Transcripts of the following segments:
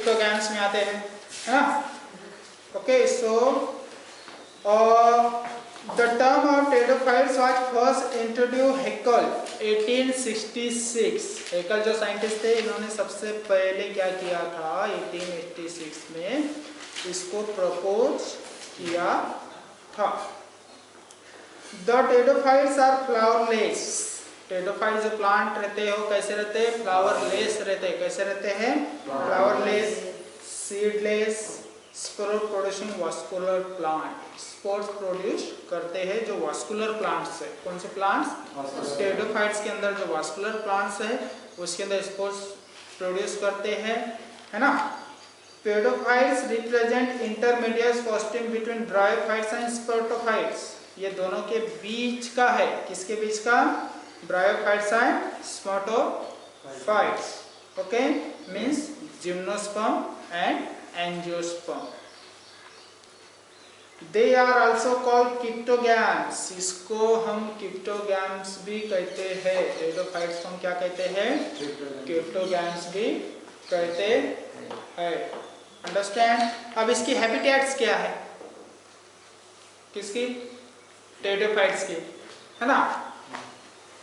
क्रिप्टोग्राम्स में आते हैं, है ना। Okay, so the term of pteridophytes was first introduce Hückel 1866। Hückel जो साइंटिस्ट थे, इन्होंने सबसे पहले क्या किया था 1886 में इसको प्रपोज किया था। The pteridophytes are flowerless. Pteridophyte जो प्लांट रहते हो कैसे रहते हैं, फ्लावरलेस रहते हैं। कैसे रहते हैं, flowerless, seedless, spore producing vascular plant. Spores produce करते हैं जो वास्कुलर प्लांट्स है। कौन से प्लांट्स, टेरिडोफाइट्स के अंदर जो वास्कुलर प्लांट्स है उसके अंदर स्पोर्स प्रोड्यूस करते हैं, है ना। Pteridophytes represent intermediate costume between bryophytes and sporophytes. ये दोनों के बीच का है, किसके बीच का, bryophytes and sporophytes. Okay, means gymnosperm and angiosperm. They are also called cryptogams. इसको हम क्रिप्टोगैम्स भी कहते हैं। टेरिडोफाइट्स को हम क्या कहते हैं, क्रिप्टोगैम्स भी कहते हैं। अंडरस्टैंड। अब इसकी हैबिटेट्स क्या है, किसकी, टेरिडोफाइट्स की, है ना।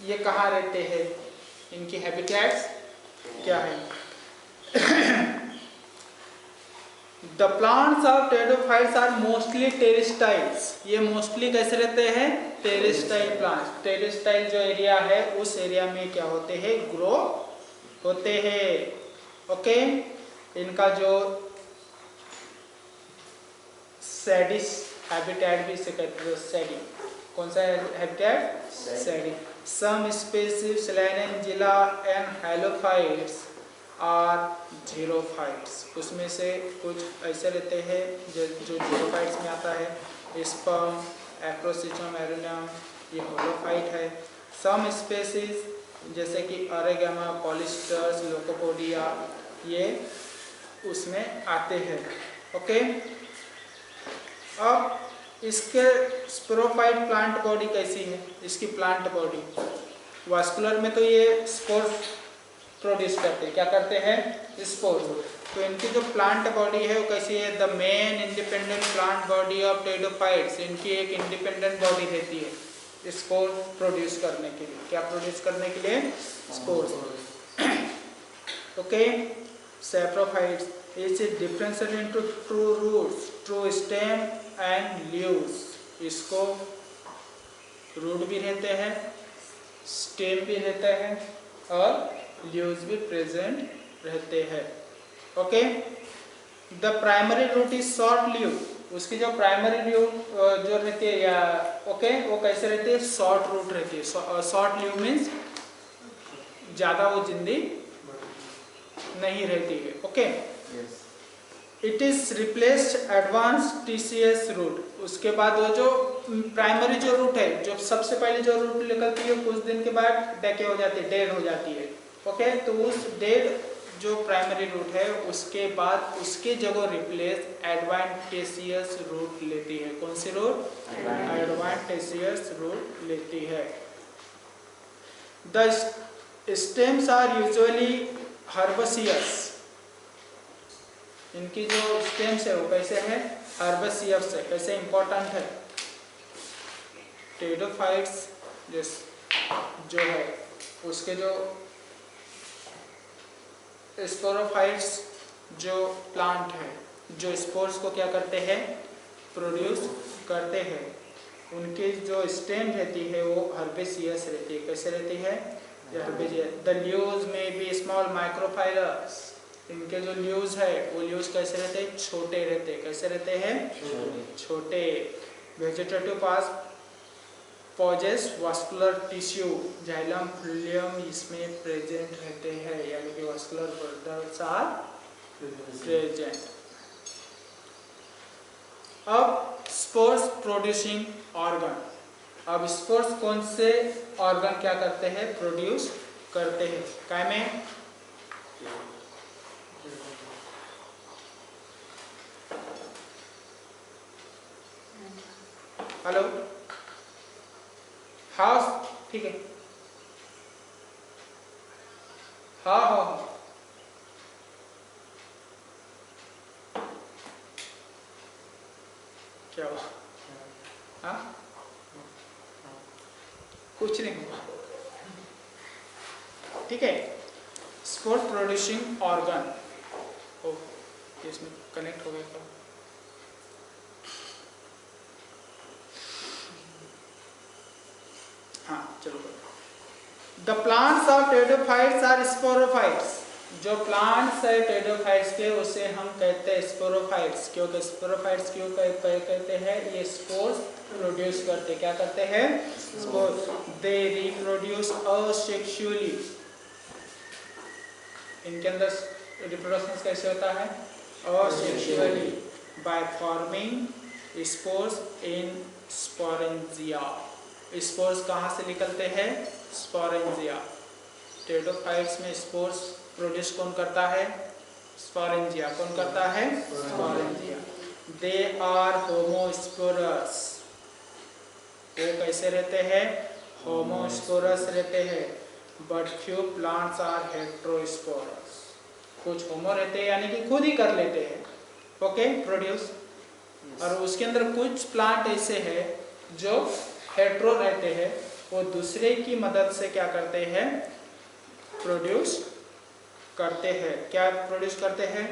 ये कहाँ रहते हैं, इनकी हैबिटेट्स क्या है। The plants of pteridophytes are mostly terrestrials. ये मोस्टली कैसे रहते हैं, टेरेस्टाइल प्लांट्स। टेरेस्टाइल जो एरिया है उस एरिया में क्या होते हैं, ग्रो होते हैं। ओके, इनका जो सैडिस हैबिटेट भी इसे कहते हैं, सैडी। कौन सा habitat, shady. Some species selaginella and halophytes are xerophytes. उसमें से कुछ ऐसे रहते हैं जो जीरोफाइट्स में आता है। स्पर्म, एक्रोसिचम एरोनियम, ये होलोफाइट है। सम स्पीशीज जैसे कि अरेगामा, पॉलिस्टर्स, लोकोपोडिया, ये उसमें आते हैं। ओके, अब इसके स्पोरोफाइट प्लांट बॉडी कैसी है, इसकी प्लांट बॉडी वास्कुलर में तो ये स्पोर प्रोड्यूस करते हैं, क्या करते हैं, स्पोर। तो इनकी जो प्लांट बॉडी है वो कैसी है, the main independent plant body of pteridophytes. इनकी एक इंडिपेंडेंट बॉडी रहती है स्पोर प्रोड्यूस करने के लिए। क्या प्रोड्यूस करने के लिए, spore. Okay, saprophytes is differentiated into true roots, true stem and leaves. इसको रूट भी रहते हैं, स्टेम भी रहते हैं और लीव्स भी प्रेजेंट रहते हैं। Okay, the primary root is short leave. उसकी जो प्राइमरी लीव जो रहती है या ओके, वो कैसे रहती है, शॉर्ट रूट रहती है। शॉर्ट लीव मीन्स ज्यादा वो जिंदी नहीं रहती है। Okay, it is replaced adventitious root. उसके बाद वो जो प्राइमरी जो रूट है, जो सबसे पहले जो रूट निकलती है कुछ दिन के बाद डेके हो जाती है, डेड हो जाती है। ओके, तो उस डेड जो प्राइमरी रूट है उसके बाद उसके जगह रिप्लेस एडवांटेशियस रूट लेती है। कौन सी रूट, एडवांटेशियस रूट लेती है। The stems are usually herbaceous. इनकी जो स्टेम्स है वो कैसे है, हर्बेसियस है। कैसे, इंपॉर्टेंट है। टेरिडोफाइट्स जो है उसके जो स्पोरोफाइट्स जो प्लांट है, जो स्पोर्स को क्या करते हैं, प्रोड्यूस करते हैं, उनकी जो स्टेम रहती है वो हर्बेसियस रहती है। कैसे रहती है, हर्बेसियस। द लीव्स में बी स्मॉल माइक्रोफाइलस। इनके जो लीव्स है वो लीव्स कैसे रहते हैं, छोटे रहते हैं। कैसे रहते हैं, छोटे। Vegetative part possess vascular tissue, xylem, phloem इसमें प्रेजेंट रहते हैं, यानी कि वास्कुलर प्रोडक्ट्स आर प्रेजेंट। अब स्पोर्स प्रोड्यूसिंग ऑर्गन। अब स्पोर्स कौन से ऑर्गन क्या करते हैं, प्रोड्यूस करते हैं। काय में, हेलो, हाँ ठीक है, हाँ हाँ हाँ, क्या हुआ? हाँ, कुछ नहीं हुआ। ठीक है, स्पोर प्रोड्यूसिंग ऑर्गन। ओ, इसमें कनेक्ट हो गया क्या? हाँ चलो। The plants of pteridophytes are sporophytes. जो प्लांट्स है टेरिडोफाइट्स के उसे हम कहते हैं स्पोरोफाइट्स। क्योंकि स्पोरोफाइट्स क्यों कहते हैं? ये स्पोर्स प्रोड्यूस करते, क्या करते हैं? स्पोर्स। They reproduce asexually. इनके अंदर रिप्रोडक्शन कैसे होता है? Asexually, by forming spores in sporangia. Spores कहाँ से निकलते हैं? स्पोरेंजिया। टेरिडोफाइट्स में स्पोर्स प्रोड्यूस कौन करता है? स्पोरेंजिया। कौन करता है? स्पोरेंजिया। They are homosporous. वो कैसे रहते हैं? होमोस्पोरस रहते हैं। But few plants are heterosporous. कुछ होमो रहते हैं यानी कि खुद ही कर लेते हैं, ओके, प्रोड्यूस। और उसके अंदर कुछ प्लांट ऐसे हैं जो हेट्रो रहते हैं, वो दूसरे की मदद से क्या करते हैं? प्रोड्यूस करते हैं। क्या प्रोड्यूस करते हैं?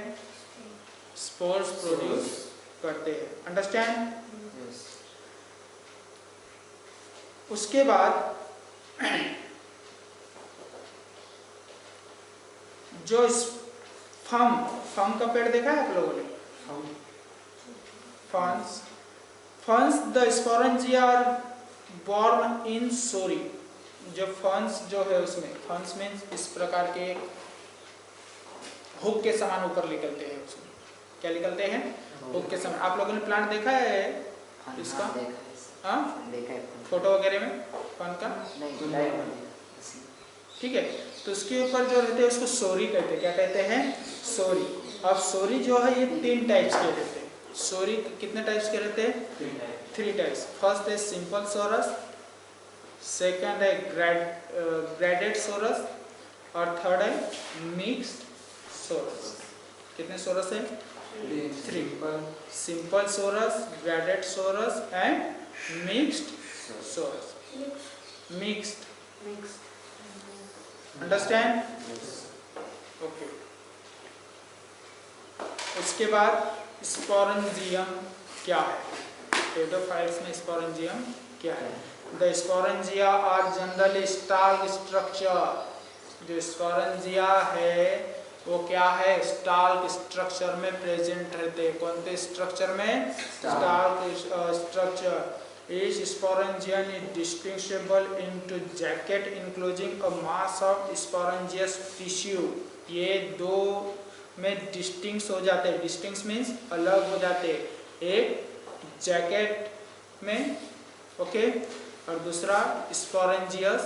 स्पोर्स प्रोड्यूस करते हैं। अंडरस्टैंड? उसके बाद जो फम का पेड़ देखा है आप लोगों ने? Ferns the sporangia are borne in sori. जो फंस जो है उसमें, फंस मीन्स इस प्रकार के हुक के समान ऊपर निकलते हैं। उसमें क्या निकलते हैं? हुक के समान। आप लोगों ने प्लांट देखा है इसका? हाँ, फोटो वगैरह में फन का? ठीक है, तो उसके ऊपर जो रहते हैं उसको सोरी कहते हैं। क्या कहते हैं? सोरी। अब सोरी जो है ये 3 टाइप्स के रहते हैं। सोरी कितने टाइप्स के रहते हैं? 3 टाइप्स। फर्स्ट है सिंपल सोरस, सेकंड है ग्रेडेड सोरस, और थर्ड है मिक्स्ड सोरस। कितने सोरस है? 3। Simple sorus, graded sorus and mixed sorus. Mixed, understand? Okay. उसके बाद स्पोरेंजियम क्या है? टेरिडोफाइट्स में स्पोरेंजियम क्या है? The sporangia are generally stalk structure. जो स्पोरेंजिया है वो क्या है? स्टाल्क स्ट्रक्चर में प्रेजेंट रहते हैं। कौन से स्ट्रक्चर में? Stalk structure. Each sporangium is distinguishable into jacket enclosing a mass of sporangious tissue. ये दो में डिस्टिंक्ट हो जाते हैं। डिस्टिंक्ट मीन्स अलग हो जाते हैं। एक जैकेट में, ओके, और दूसरा स्पोरेंजियस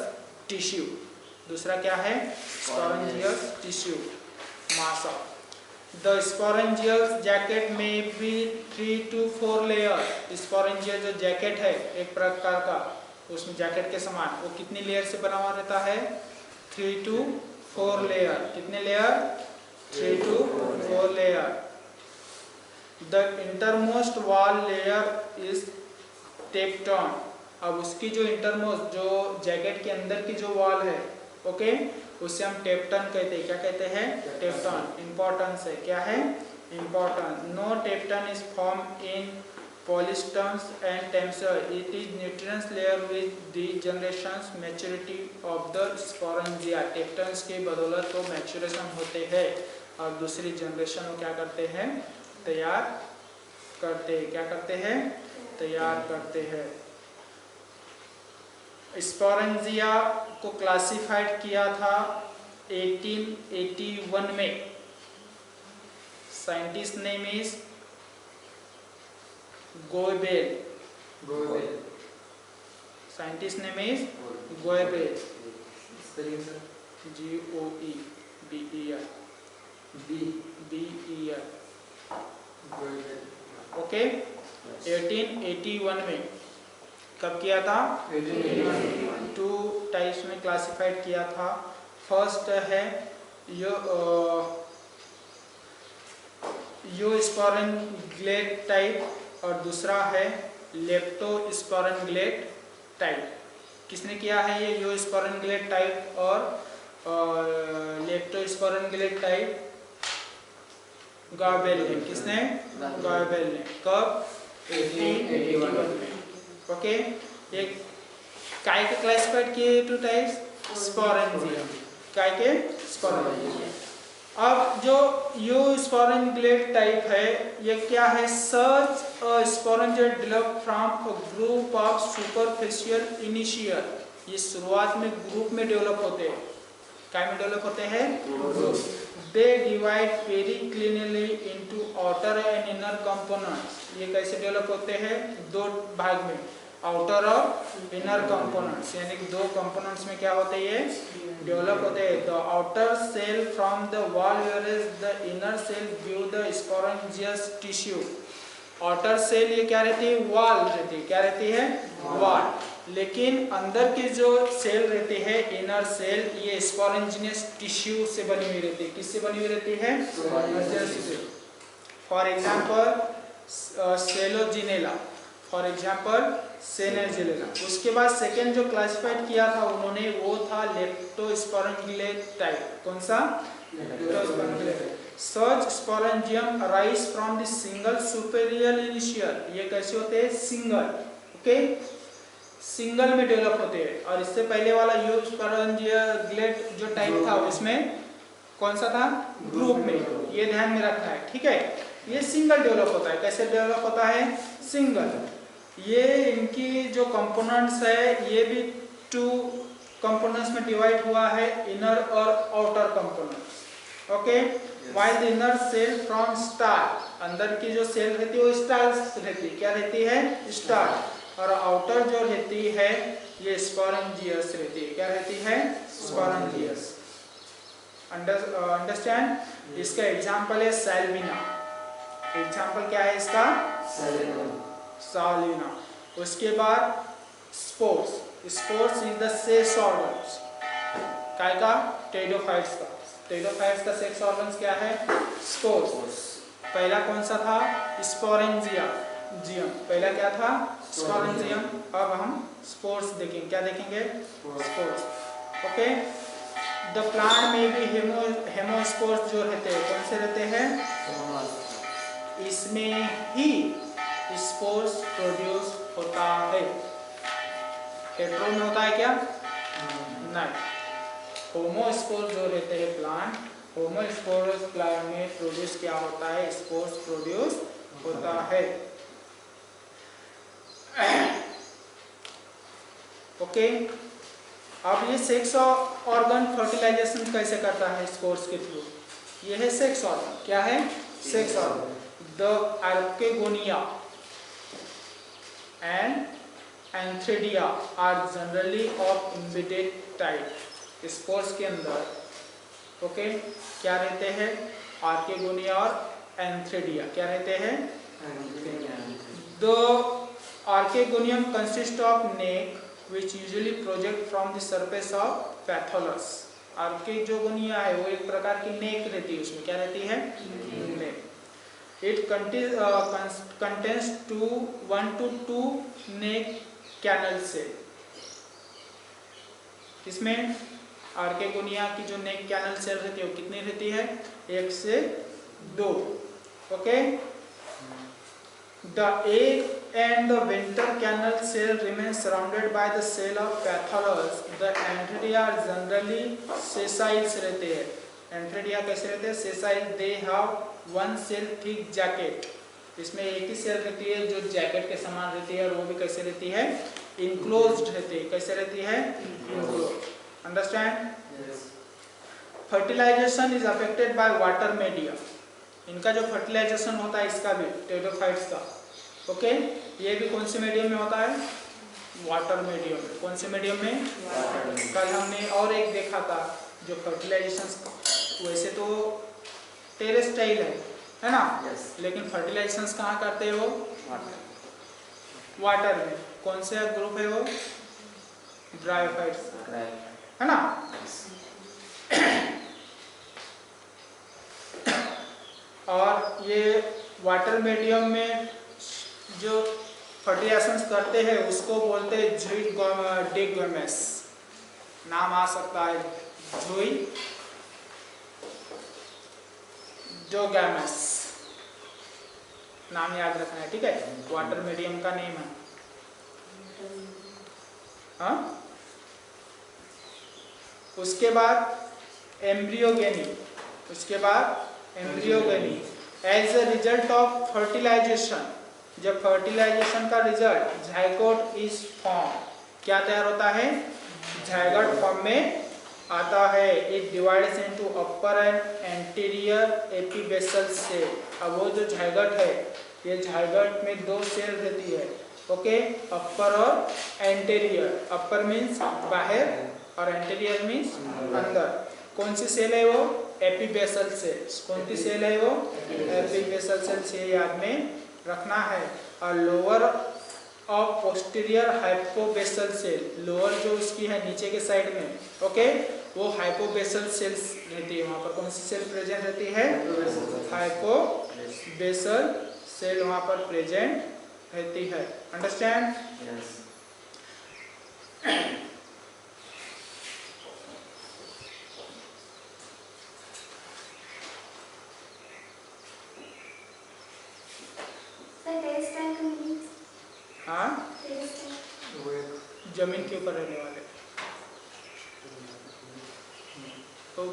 टिश्यू। दूसरा क्या है? Sporogenous tissue, mass of. The sporangial jacket may be 3 to 4 layer. Sporangia जो जैकेट है एक प्रकार का, उसमें जैकेट के समान, वो कितनी लेयर से बना हुआ रहता है? 3 to 4 लेयर। कितने layer? 3 to 4 layer. The innermost wall layer is टेप्टन। अब उसकी जो इंटरमोस्ट, जो जैकेट के अंदर की जो वॉल है, ओके, उसे हम टेप्टन कहते हैं। क्या कहते हैं? टेप्टन। इंपॉर्टेंस है, क्या है? Important. No tapetum is form in पॉलिस्टम्स एंड टेम्सर। It is nutrients layer with the generations maturity of the sporangia. Tapetums की बदौलत तो मैच्योरेशन होते हैं और दूसरी जनरेशन को क्या करते हैं? तैयार करते हैं। क्या करते हैं? तैयार करते हैं। स्पोरेंजिया को क्लासिफाइड किया था 1881 में। Scientist name is Goebel. Scientist name is Goebel. GOEBEL। Okay, 1881 में। कब किया था? 2 टाइप्स में क्लासिफाइड किया था। फर्स्ट है यो स्पोरेंजिलेट टाइप और दूसरा है लेप्टोस्पोरेंजिएट टाइप। किसने किया है ये यूस्पोरेंजिएट टाइप और लेप्टोस्पोरेंजिएट टाइप? गॉबेल ने। किसने? गॉबेल ने। कब? 1881 में। ओके, एक काय के क्लासिफाइड किए टू टाइप्स? स्पोरेंजियम। काय के? स्पोरेंजियम। अब जो यूस्पोरेंजिएट टाइप है ये क्या है? Such sporangiate develop from a group of superficial initial. ये शुरुआत में ग्रुप में डेवलप होते हैं। काय में डेवलप होते हैं? Group. They divide very cleanly into outer and inner components. ये कैसे डेवलप होते हैं? दो भाग में, आउटर और इनर कंपोनेंट्स, यानी कि दो कंपोनेंट्स में क्या होते हैं? ये डेवलप होते हैं। The outer cell from the wall where the inner cell view the sporogenous tissue. Outer cell ये क्या रहती है? वॉल रहती है। क्या रहती है? वॉल। लेकिन अंदर की जो सेल रहती है, इनर सेल, ये स्पोरेंजियस टिश्यू से बनी हुई रहती है। किससे बनी हुई रहती है? For example selaginella, for example selaginella. उसके बाद सेकेंड जो क्लासिफाइड किया था उन्होंने वो था लेप्टोस्पोरेंजिएट टाइप। कौन सा? लेप्टोस्पोरेंजिएट। Such sporangium arise from the single superior initial। ये कैसे होते हैं? सिंगल। ओके, सिंगल में डेवलप होते हैं। और इससे पहले वाला यूस्पोरेंजिएट जो टाइप था उसमें कौन सा था? ग्रुप में। ये ध्यान में रखना है, ठीक है। ये सिंगल डेवलप होता है। कैसे डेवलप होता है? सिंगल। ये इनकी जो कंपोनेंट्स है ये भी टू कंपोनेंट्स में डिवाइड हुआ है, इनर और outer components. Okay, while the inner cell from start, अंदर की जो सेल रहती है वो स्टार रहती है। क्या रहती है? स्टार। और आउटर जो रहती है ये स्पोरेंजियस रहती है। क्या रहती है? स्पोरेंजियस। अंडरस्टैंड? इसका एग्जांपल है सैल्विना। एग्जांपल क्या है इसका? सैल्विना। उसके बाद spores. Spores is the sex organs. काय का? टेरिडोफाइट्स का। टेरिडोफाइट्स का सेक्स ऑर्गन्स क्या है? स्पोर्स। पहला कौन सा था? स्पोरेंजियम। पहला क्या था? स्पोरेंजियम। अब हम स्पोर्स देखेंगे। क्या देखेंगे? स्पोर्स। ओके, द प्लांट में भी हेमोस्पोर्स जो रहते हैं, कौन से रहते हैं? इसमें ही स्पोर्स प्रोड्यूस होता है। हेटेरो में होता है क्या? नहीं। होमोस्पोर्स जो रहते हैं प्लांट, होमोस्पोर्स प्लांट में प्रोड्यूस क्या होता है? स्पोर्स प्रोड्यूस होता है। ओके, अब ये सेक्स ऑर्गन फर्टिलाइजेशन कैसे करता है? स्पोर्स के थ्रू। ये है सेक्स ऑर्गन। क्या है? Sex organ. The archegonia and antheridia are generally of embedded type. Spores के अंदर ओके क्या रहते हैं? आर्केगोनिया और एंथ्रेडिया। क्या रहते हैं? The archegonium consist of neck which usually project from the surface of prothallus. Archegonia है वो एक प्रकार की नेक रहती है। उसमें क्या रहती है? नेक। It contains 1 to 2 neck canal cell। इसमें आर्केगोनिया की जो नेक कैनल सेल रहती है वो कितनी रहती है? 1 से 2। Okay, the egg and the ventral canal cell remains surrounded by the cell of patholos। the antheridia are generally sessile रहते हैं। एंथ्रेडिया कैसे रहते हैं? sessile। they have one cell thick jacket। इसमें एक ही सेल रहती है जो जैकेट के समान रहती है और वो भी कैसे रहती है? इनक्लोज्ड रहती है। कैसे रहती है? Enclosed. Understand? Fertilization is affected by water media. इनका जो फर्टिलाइजेशन होता है इसका भी, टेरिडोफाइट्स का, ओके, ये भी कौन से मीडियम में होता है? वाटर मीडियम में। कौन से मीडियम में? कल हमने और एक देखा था जो फर्टिलाइजेशन, वैसे तो टेरेस्टाइल है ना? लेकिन फर्टिलाइजेशन कहाँ करते हैं वो? वाटर में। कौन सा ग्रुप है वो? ब्रायोफाइट्स, है ना? और ये वाटर मीडियम में जो फर्टिलाइजेशन करते हैं उसको बोलते हैं ज़ूइडोगैमेस। नाम आ सकता है ज़ूइडोगैमेस, नाम याद रखना है, ठीक है। वाटर मीडियम का नेम है। हाँ, उसके बाद embryogeny, as a result of fertilisation, जब फर्टिलाइजेशन का रिजल्ट जाइगोट इज फॉर्म, क्या तैयार होता है, जाइगोट फॉर्म में आता है। It divides into upper and anterior epibasal cell. अब वो जो जाइगोट है, ये जाइगोट में दो सेल रहती है, ओके, अपर और एंटीरियर। अपर मीन्स बाहर और एंटीरियर मीन्स अंदर। कौन सी सेल है वो, एपिबेसल सेल्स। कौन सी सेल है वो, एपिबेसल सेल्स, ये याद में रखना है। और लोअर और पोस्टीरियर हाइपोबेसल सेल, लोअर जो उसकी है नीचे के साइड में, ओके, वो हाइपोबेसल सेल्स रहती है। वहाँ पर कौन सी सेल प्रेजेंट रहती है, हाइपोबेसल सेल वहाँ पर प्रेजेंट रहती है। अंडरस्टैंड? हाँ, जमीन के ऊपर रहने वाले तो